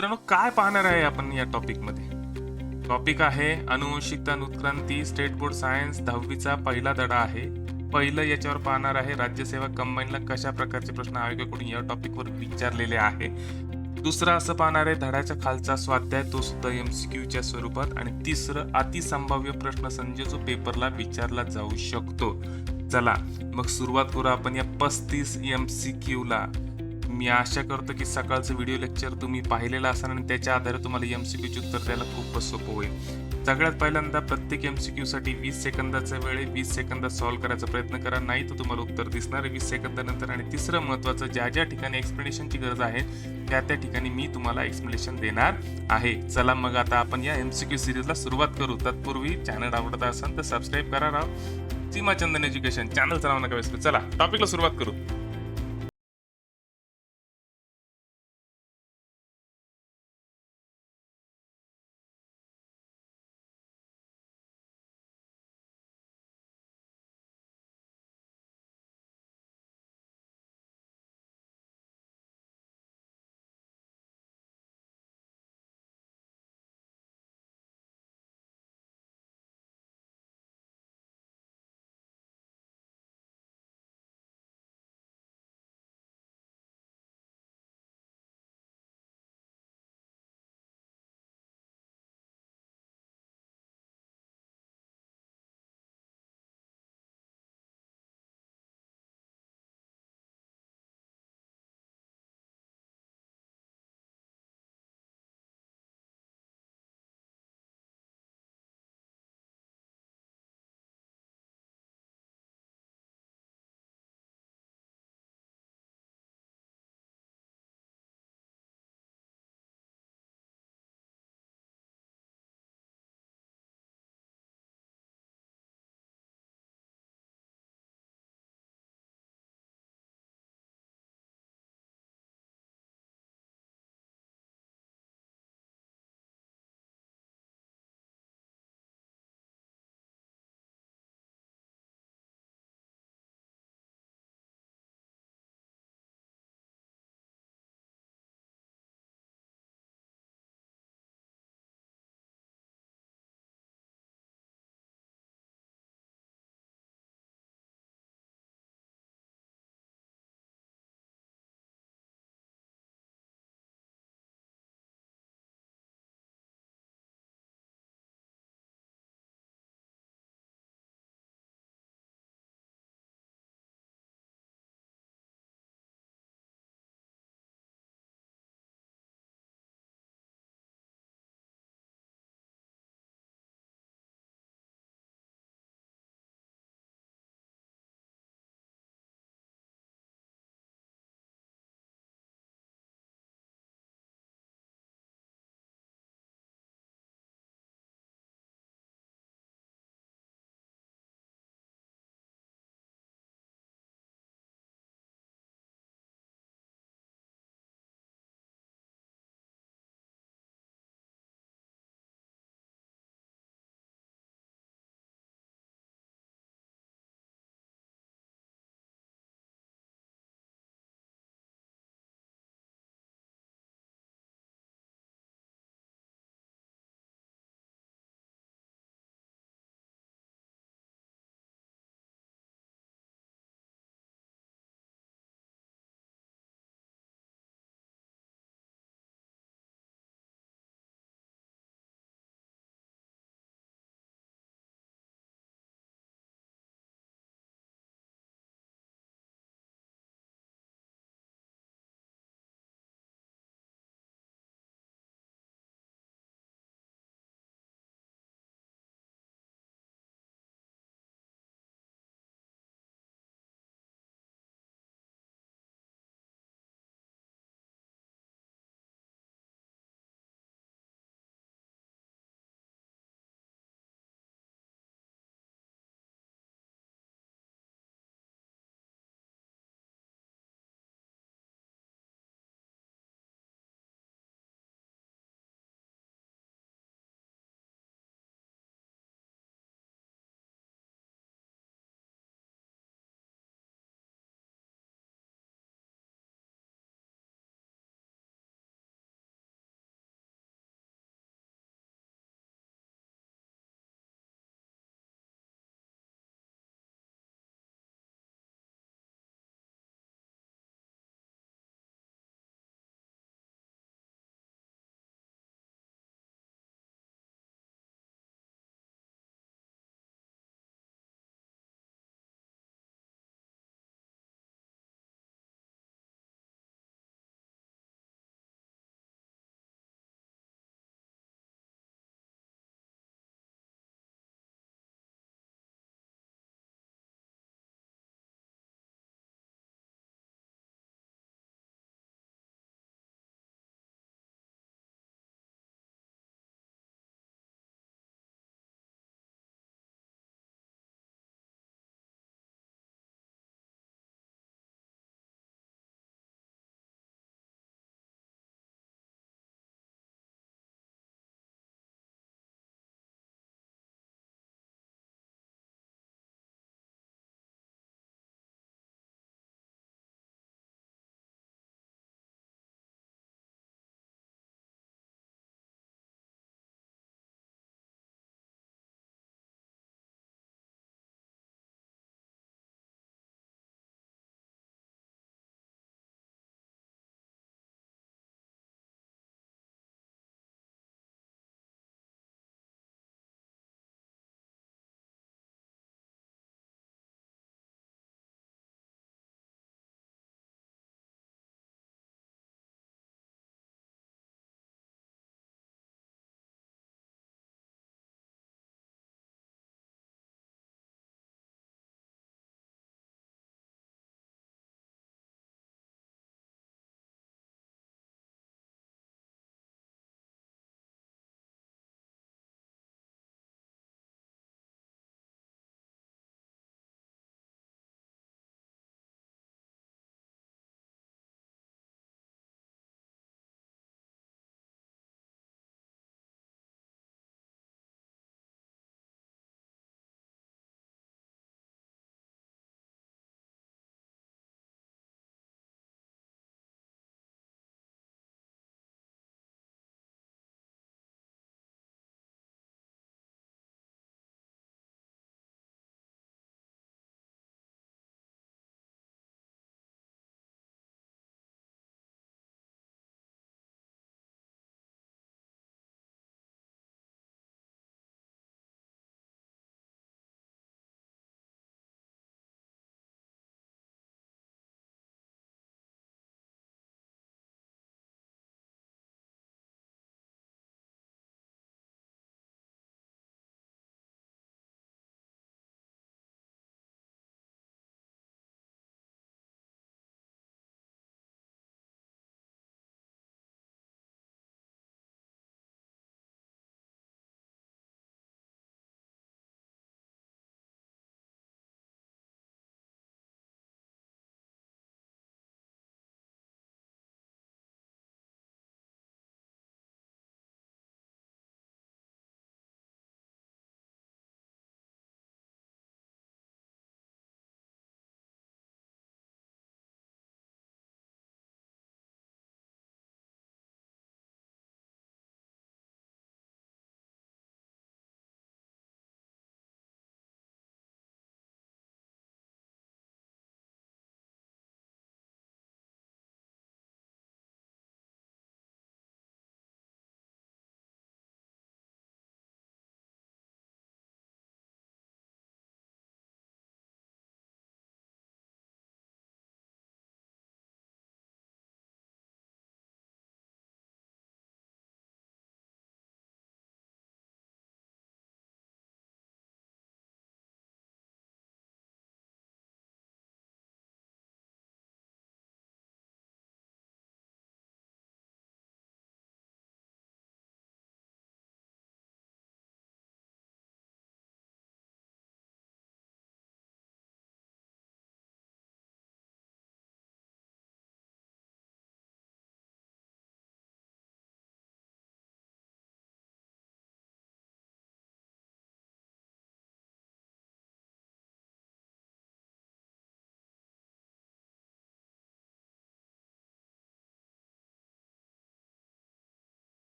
मित्रांनो, काय पाहणार आहे आपण या टॉपिकमध्ये? टॉपिक आहे अनुवंशिकता आणि उत्क्रांती, स्टेट बोर्ड सायन्स 10वीचा पहिला धडा आहे. पहिलं याच्यावर पाहणार आहे राज्यसेवा कंबाईनला कशा प्रकारचे प्रश्न आयोगाकडून या टॉपिकवर विचारलेले आहे. दुसरं असं पाहणार आहे धड्याच्या खालचा स्वाध्याय, तो सुद्धा MCQच्या स्वरूपात. आणि तिसरं अतिसंभाव्य प्रश्नसंच जो पेपरला विचारला जाऊ शकतो. चला मग सुरुवात करू आपण या 35 MCQला. मी आशा करतो की सकाळचं व्हिडिओ लेक्चर तुम्ही पाहिलेलं असाल आणि त्याच्या आधारे तुम्हाला MCQचे उत्तर द्यायला खूपच सोपं होईल. सगळ्यात पहिल्यांदा प्रत्येक MCQ साठी 20 सेकंदाचा वेळ आहे. 20 सेकंदात सॉल्व्ह करायचा प्रयत्न करा, नाही तर तुम्हाला उत्तर दिसणार आहे 20 सेकंदानंतर. आणि तिसरं महत्त्वाचं, ज्या ज्या ठिकाणी एक्सप्लेनेशनची गरज आहे त्या त्या ठिकाणी मी तुम्हाला एक्सप्लेनेशन देणार आहे. चला मग आता आपण या MCQ सिरीजला सुरुवात करू. तत्पूर्वी चॅनल आवडत असेल तर सबस्क्राईब करा. सीमा चंदन एज्युकेशन चॅनलचं नाव नका विसरू. चला टॉपिकला सुरुवात करू.